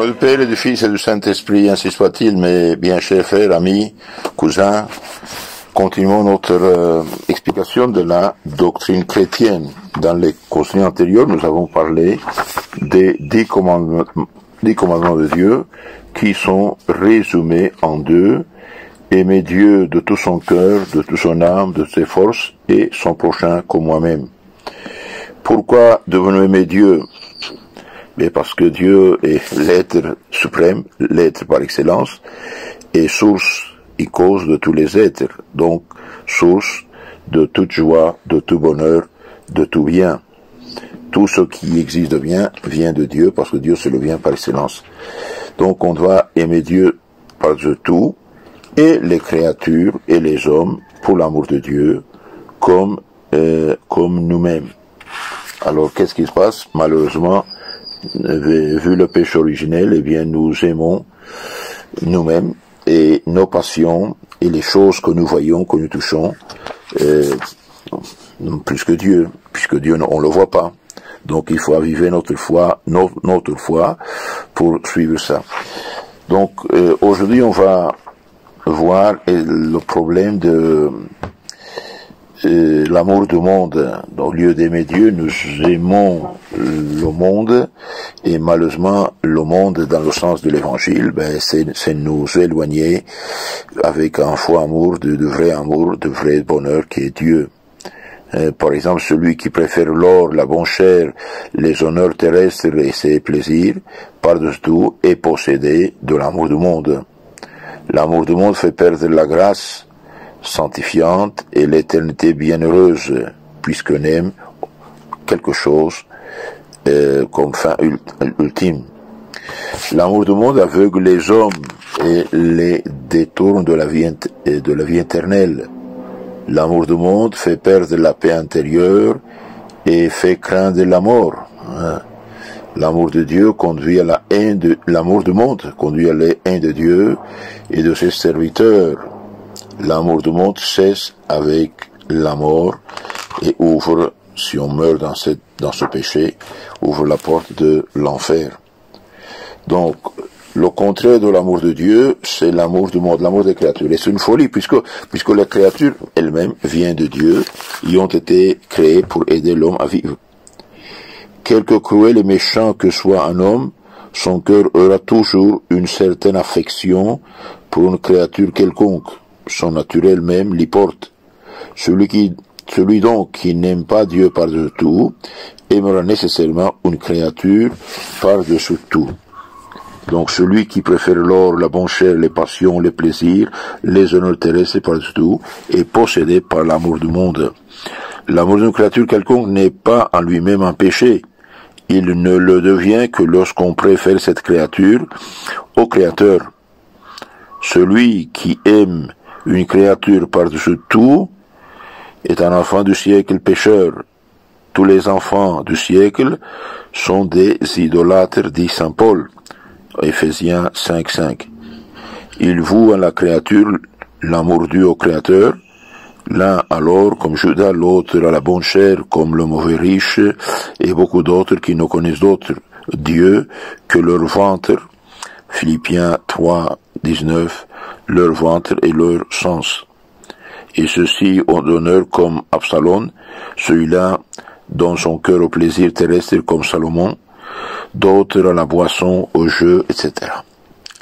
nom du Père et du Fils et du Saint-Esprit, ainsi soit-il, mes bien chers frères, amis, cousins, continuons notre explication de la doctrine chrétienne. Dans les consignes antérieures, nous avons parlé des 10 commandements de Dieu qui sont résumés en deux: aimer Dieu de tout son cœur, de toute son âme, de ses forces et son prochain comme moi-même. Pourquoi devons-nous aimer Dieu? Mais parce que Dieu est l'être suprême, l'être par excellence, et source et cause de tous les êtres, donc source de toute joie, de tout bonheur, de tout bien. Tout ce qui existe de bien vient de Dieu, parce que Dieu c'est le bien par excellence. Donc on doit aimer Dieu par-dessus tout, et les créatures et les hommes pour l'amour de Dieu, comme nous-mêmes. Alors qu'est-ce qui se passe? Malheureusement, vu le péché originel, eh bien nous aimons nous-mêmes et nos passions et les choses que nous voyons, que nous touchons, plus que Dieu, puisque Dieu on le voit pas. Donc il faut aviver notre foi pour suivre ça. Donc aujourd'hui on va voir le problème de l'amour du monde. Au lieu d'aimer Dieu, nous aimons le monde, et malheureusement le monde dans le sens de l'évangile, c'est nous éloigner avec un faux amour, de vrai bonheur qui est Dieu. Par exemple, celui qui préfère l'or, la bonne chair, les honneurs terrestres et ses plaisirs, par-dessus tout, est possédé de l'amour du monde. L'amour du monde fait perdre la grâce sanctifiante et l'éternité bienheureuse, puisqu'on aime quelque chose comme fin ultime. L'amour du monde aveugle les hommes et les détourne de la vie éternelle. L'amour du monde fait perdre la paix intérieure et fait craindre la mort. L'amour de Dieu conduit à la haine l'amour du monde conduit à la haine de Dieu et de ses serviteurs. L'amour du monde cesse avec la mort et ouvre, si on meurt dans ce péché, ouvre la porte de l'enfer. Donc, le contraire de l'amour de Dieu, c'est l'amour du monde, l'amour des créatures. Et c'est une folie, puisque les créatures elles-mêmes viennent de Dieu, ils ont été créées pour aider l'homme à vivre. Quelque cruel et méchant que soit un homme, son cœur aura toujours une certaine affection pour une créature quelconque. Son naturel même l'y porte. Celui donc qui n'aime pas Dieu par-dessus tout, aimera nécessairement une créature par-dessus tout. Donc celui qui préfère l'or, la bonne chair, les passions, les plaisirs, les honneurs terrestres par-dessus tout, est possédé par l'amour du monde. L'amour d'une créature quelconque n'est pas en lui-même un péché. Il ne le devient que lorsqu'on préfère cette créature au Créateur. Celui qui aime une créature par-dessus tout est un enfant du siècle pécheur. Tous les enfants du siècle sont des idolâtres, dit saint Paul, Éphésiens 5:5. Ils vouent à la créature l'amour dû au Créateur, l'un alors comme Judas, l'autre à la bonne chair comme le mauvais riche, et beaucoup d'autres qui ne connaissent d'autre Dieu que leur ventre, Philippiens 3:19, leur ventre et leur sens. Et ceux-ci ont d'honneur comme Absalom, celui-là donne son cœur au plaisir terrestre comme Salomon, d'autres à la boisson, au jeu, etc.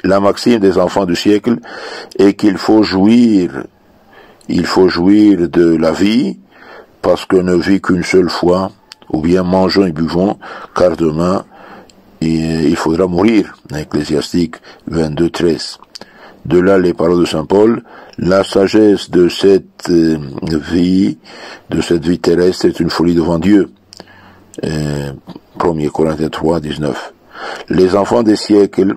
La maxime des enfants du siècle est qu'il faut jouir de la vie, parce qu'on ne vit qu'une seule fois, ou bien mangeons et buvons, car demain, il faudra mourir. Ecclésiastique 22:13. De là les paroles de saint Paul: la sagesse de cette vie terrestre est une folie devant Dieu. 1 Corinthiens 3:19. Les enfants des siècles,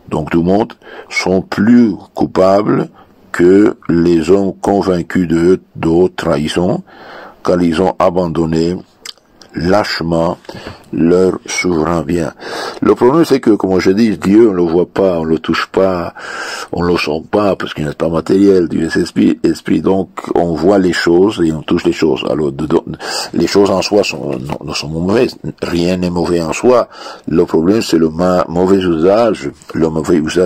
donc du monde, sont plus coupables que les hommes convaincus de haute trahison, car ils ont abandonné lâchement leur souverain bien. Le problème, c'est que, comme je dis, Dieu, on le voit pas, on le touche pas, on le sent pas, parce qu'il n'est pas matériel, Dieu est esprit, donc on voit les choses et on touche les choses. Alors, les choses en soi ne sont mauvaises, rien n'est mauvais en soi. Le problème, c'est le mauvais usage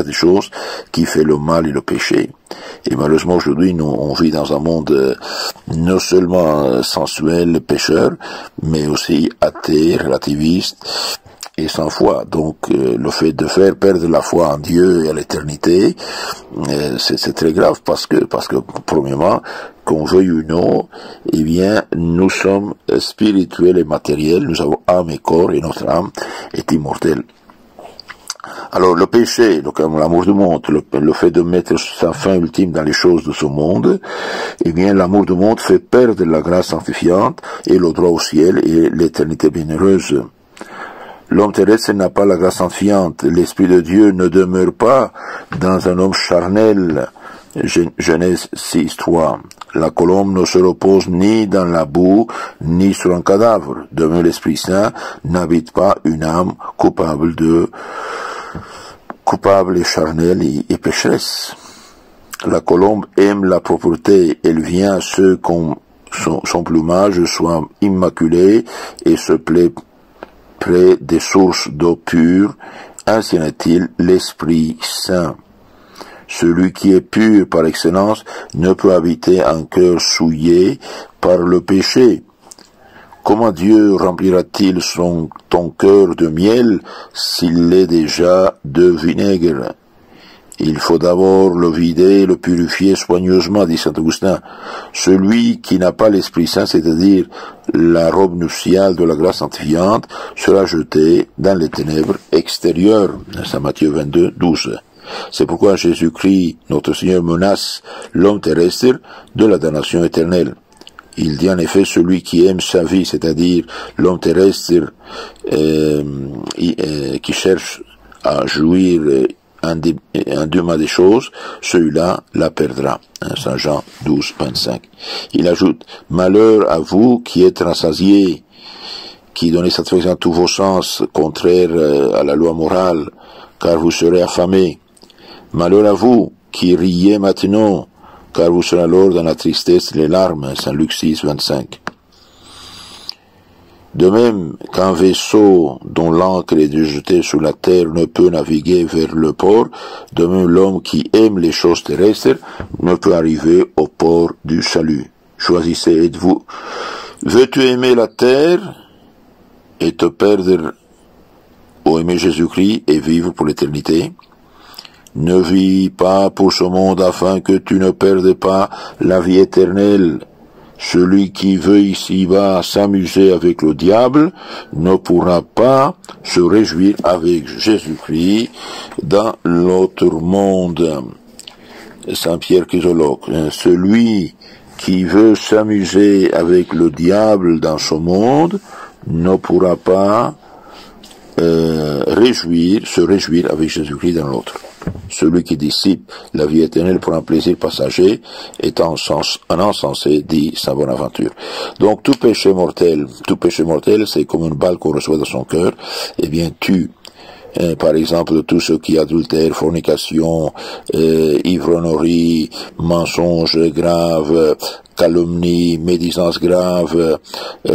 des choses qui fait le mal et le péché. Et malheureusement, aujourd'hui, nous, on vit dans un monde non seulement sensuel, pécheur, mais aussi athée, relativiste et sans foi. Donc, le fait de faire perdre la foi en Dieu et à l'éternité, c'est très grave parce que, premièrement, qu'on veuille ou non, eh bien, nous sommes spirituels et matériels, nous avons âme et corps, et notre âme est immortelle. Alors, le péché, l'amour du monde, le fait de mettre sa fin ultime dans les choses de ce monde, eh bien, l'amour du monde fait perdre la grâce sanctifiante et le droit au ciel et l'éternité bienheureuse. L'homme terrestre n'a pas la grâce sanctifiante. L'Esprit de Dieu ne demeure pas dans un homme charnel. Genèse 6:3. La colombe ne se repose ni dans la boue, ni sur un cadavre. De même, l'Esprit Saint n'habite pas une âme coupable et charnelle et pécheresse. La colombe aime la propreté. Elle vient à ce qu'on son plumage soit immaculé et se plaît près des sources d'eau pure. Ainsi en est-il l'Esprit Saint. Celui qui est pur par excellence ne peut habiter un cœur souillé par le péché. Comment Dieu remplira-t-il ton cœur de miel s'il l'est déjà de vinaigre? Il faut d'abord le vider, le purifier soigneusement, dit saint Augustin. Celui qui n'a pas l'Esprit Saint, c'est-à-dire la robe nuptiale de la grâce sanctifiante, sera jeté dans les ténèbres extérieures. Saint Matthieu 22:12. C'est pourquoi Jésus-Christ, notre Seigneur, menace l'homme terrestre de la damnation éternelle. Il dit en effet, celui qui aime sa vie, c'est-à-dire l'homme terrestre qui cherche à jouir indûment des choses, celui-là la perdra. Saint Jean 12:25. Il ajoute, malheur à vous qui êtes rassasiés, qui donnez satisfaction à tous vos sens, contraires à la loi morale, car vous serez affamés. Malheur à vous qui riez maintenant, car vous serez alors dans la tristesse et les larmes. Saint Luc 6:25. De même qu'un vaisseau dont l'ancre est jetée sur la terre ne peut naviguer vers le port, de même l'homme qui aime les choses terrestres ne peut arriver au port du salut. Choisissez, êtes-vous. Veux-tu aimer la terre et te perdre ou aimer Jésus-Christ et vivre pour l'éternité? Ne vis pas pour ce monde afin que tu ne perdes pas la vie éternelle. Celui qui veut ici-bas s'amuser avec le diable ne pourra pas se réjouir avec Jésus-Christ dans l'autre monde. Saint Pierre Chrysologue. Celui qui veut s'amuser avec le diable dans ce monde ne pourra pas se réjouir avec Jésus-Christ dans l'autre. Celui qui dissipe la vie éternelle pour un plaisir passager est un insensé, dit saint Bonaventure. Donc tout péché mortel, c'est comme une balle qu'on reçoit dans son cœur, et bien tue. Par exemple, tout ce qui est adultère, fornication, ivrognerie, mensonge grave, calomnie, médisance grave,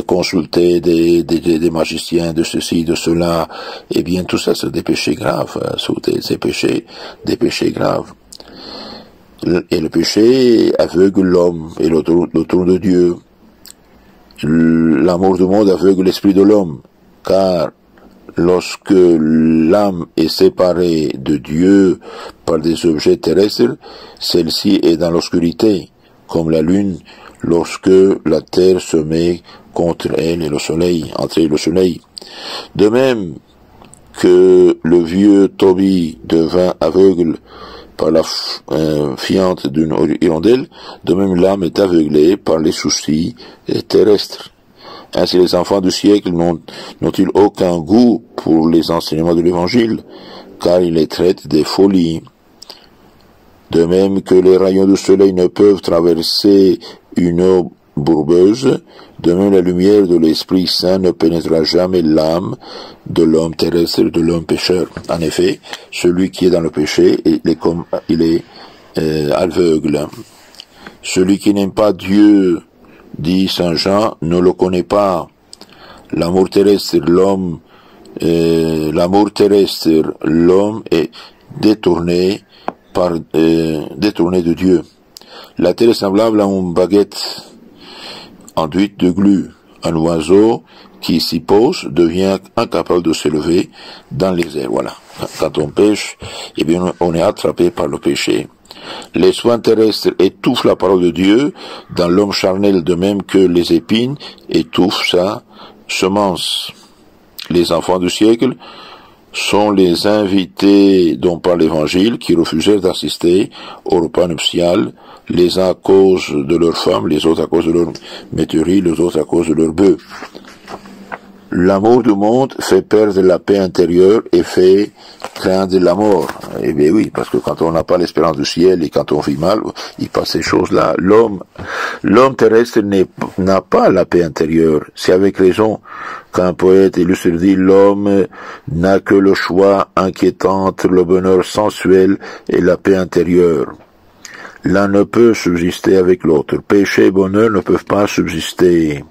consulter des magiciens de ceci, de cela, eh bien tout ça c'est des péchés graves, des péchés graves. Et le péché aveugle l'homme et le trône de Dieu. L'amour du monde aveugle l'esprit de l'homme, car lorsque l'âme est séparée de Dieu par des objets terrestres, celle-ci est dans l'obscurité, comme la lune lorsque la terre se met contre elle et le soleil, entre elle et le soleil. De même que le vieux Tobie devint aveugle par la fiente d'une hirondelle, de même l'âme est aveuglée par les soucis terrestres. Ainsi les enfants du siècle n'ont-ils aucun goût pour les enseignements de l'Évangile, car ils les traitent des folies. De même que les rayons du soleil ne peuvent traverser une eau bourbeuse, de même la lumière de l'Esprit Saint ne pénétrera jamais l'âme de l'homme terrestre, de l'homme pécheur. En effet, celui qui est dans le péché, il est aveugle. Celui qui n'aime pas Dieu, dit Saint Jean, ne le connaît pas. L'amour terrestre, l'homme est détourné de Dieu. La terre est semblable à une baguette enduite de glu. Un oiseau qui s'y pose devient incapable de s'élever dans les airs. Voilà. Quand on pêche, eh bien, on est attrapé par le péché. Les soins terrestres étouffent la parole de Dieu dans l'homme charnel, de même que les épines étouffent sa semence. Les enfants du siècle sont les invités dont parle l'Évangile qui refusèrent d'assister au repas nuptial, les uns à cause de leurs femmes, les autres à cause de leur métairie, les autres à cause de leurs bœufs. L'amour du monde fait perdre la paix intérieure et fait craindre la mort. Eh bien oui, parce que quand on n'a pas l'espérance du ciel et quand on vit mal, il passe ces choses-là. L'homme terrestre n'a pas la paix intérieure. C'est avec raison qu'un poète illustre dit: l'homme n'a que le choix inquiétant entre le bonheur sensuel et la paix intérieure. L'un ne peut subsister avec l'autre. Péché et bonheur ne peuvent pas subsister.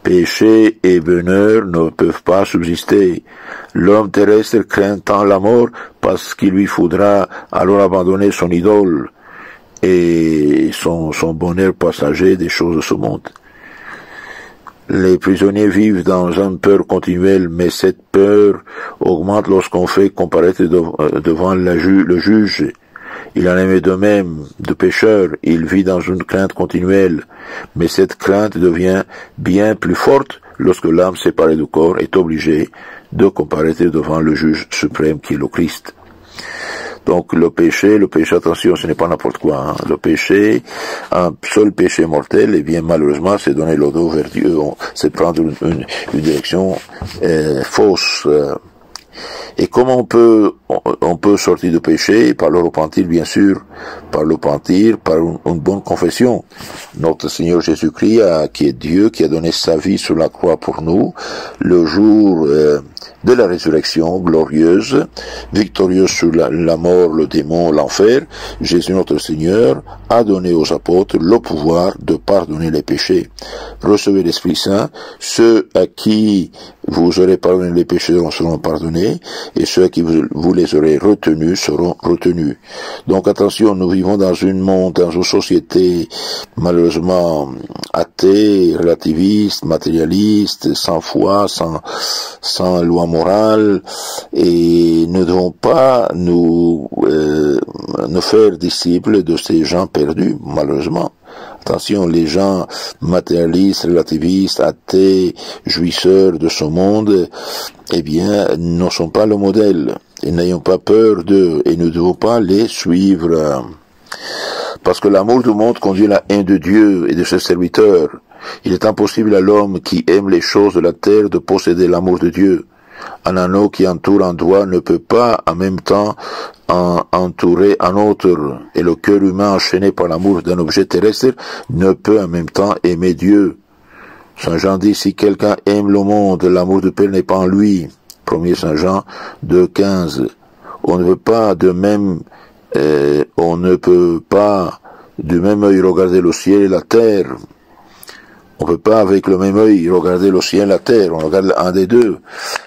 Péché et bonheur ne peuvent pas subsister. L'homme terrestre craint tant la mort parce qu'il lui faudra alors abandonner son idole et son bonheur passager des choses de ce monde. Les prisonniers vivent dans une peur continuelle, mais cette peur augmente lorsqu'on fait comparaître devant le juge. Il en est de même de pécheur, il vit dans une crainte continuelle, mais cette crainte devient bien plus forte lorsque l'âme séparée du corps est obligée de comparaître devant le juge suprême qui est le Christ. Donc le péché, attention, ce n'est pas n'importe quoi. Hein. Le péché, un seul péché mortel, eh bien malheureusement, c'est donner le dos vers Dieu, c'est prendre une direction fausse. Et comment on peut sortir du péché? Par le repentir, bien sûr, par une bonne confession. Notre Seigneur Jésus-Christ, qui est Dieu, qui a donné sa vie sur la croix pour nous, le jour de la résurrection glorieuse, victorieuse sur la mort, le démon, l'enfer, Jésus notre Seigneur a donné aux apôtres le pouvoir de pardonner les péchés. Recevez l'Esprit Saint, ceux à qui vous aurez pardonné les péchés seront pardonnés, et ceux à qui vous les aurez retenus seront retenus. Donc attention, nous vivons dans une société malheureusement athée, relativiste, matérialiste, sans foi, sans loi morale, et ne devons pas nous faire disciples de ces gens perdus, malheureusement. Attention, les gens matérialistes, relativistes, athées, jouisseurs de ce monde, eh bien, ne sont pas le modèle. Et n'ayons pas peur d'eux, et nous ne devons pas les suivre. Parce que l'amour du monde conduit à la haine de Dieu et de ses serviteurs. Il est impossible à l'homme qui aime les choses de la terre de posséder l'amour de Dieu. Un anneau qui entoure un doigt ne peut pas en même temps entourer un autre, et le cœur humain enchaîné par l'amour d'un objet terrestre ne peut en même temps aimer Dieu. Saint Jean dit: si quelqu'un aime le monde, l'amour du Père n'est pas en lui. 1er Saint Jean 2,15. On ne peut pas du même œil regarder le ciel et la terre. On peut pas avec le même œil regarder le ciel et la terre, on regarde un des deux.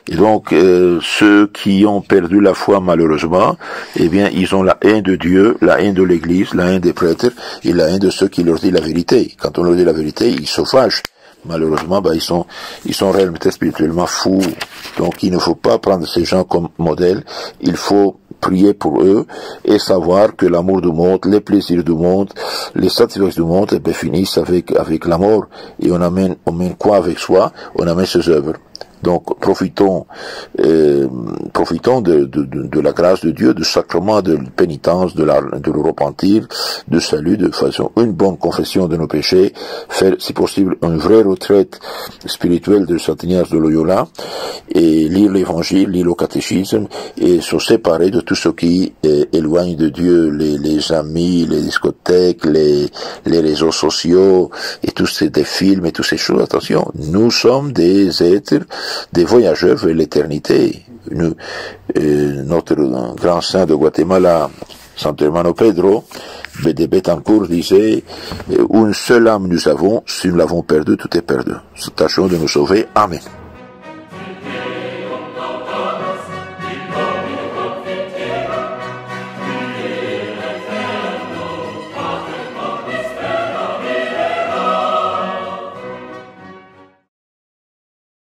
Et donc, ceux qui ont perdu la foi malheureusement, eh bien, ils ont la haine de Dieu, la haine de l'Église, la haine des prêtres, et la haine de ceux qui leur disent la vérité. Quand on leur dit la vérité, ils se fâchent. Malheureusement, ils sont réellement spirituellement fous. Donc, il ne faut pas prendre ces gens comme modèle. Il faut prier pour eux et savoir que l'amour du monde, les plaisirs du monde, les satisfactions du monde, finissent avec la mort. Et on amène quoi avec soi? On amène ses œuvres. Donc profitons de la grâce de Dieu, du sacrement de pénitence, de le repentir, de salut, de façon une bonne confession de nos péchés, faire si possible une vraie retraite spirituelle de Saint Ignace de Loyola, et lire l'évangile, lire le catéchisme, et se séparer de tout ce qui éloigne de Dieu, les amis, les discothèques, les réseaux sociaux, et tous des films et toutes ces choses. Attention, nous sommes des êtres, des voyageurs vers l'éternité. Notre grand saint de Guatemala, Saint Hermano Pedro de Betancourt, disait: une seule âme nous avons, si nous l'avons perdue, tout est perdu. Tâchons de nous sauver. Amen.